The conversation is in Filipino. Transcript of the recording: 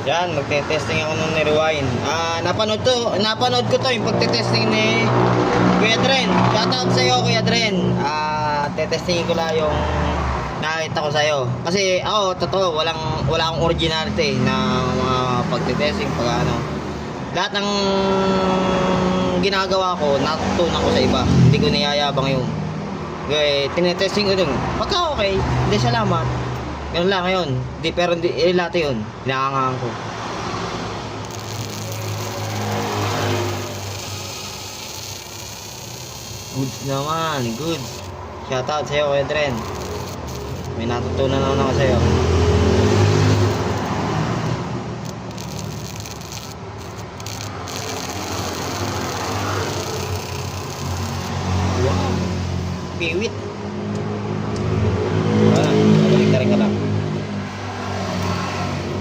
Yan, magte-testing ako nung ni-rewind. Napanood ko to yung pagte-testing ni Kuya Dren. Shoutout sa iyo, Kuya Dren. Tetestingin ko lang yung nakita ko sa iyo. Kasi ako, totoo, wala akong originality na mga pagte-testing pag ano. Lahat ng ginagawa ko, natutunan ko sa iba. Hindi ko niyayabang yun. Okay, tinetesting ko dun. Pagka okay, hindi salamat. Ganun lang ngayon. Pero lahat yun. Hinahangaan ko. Goods naman. Goods. Shoutout sa'yo, Kuya Dren. May natutunan ako sa'yo.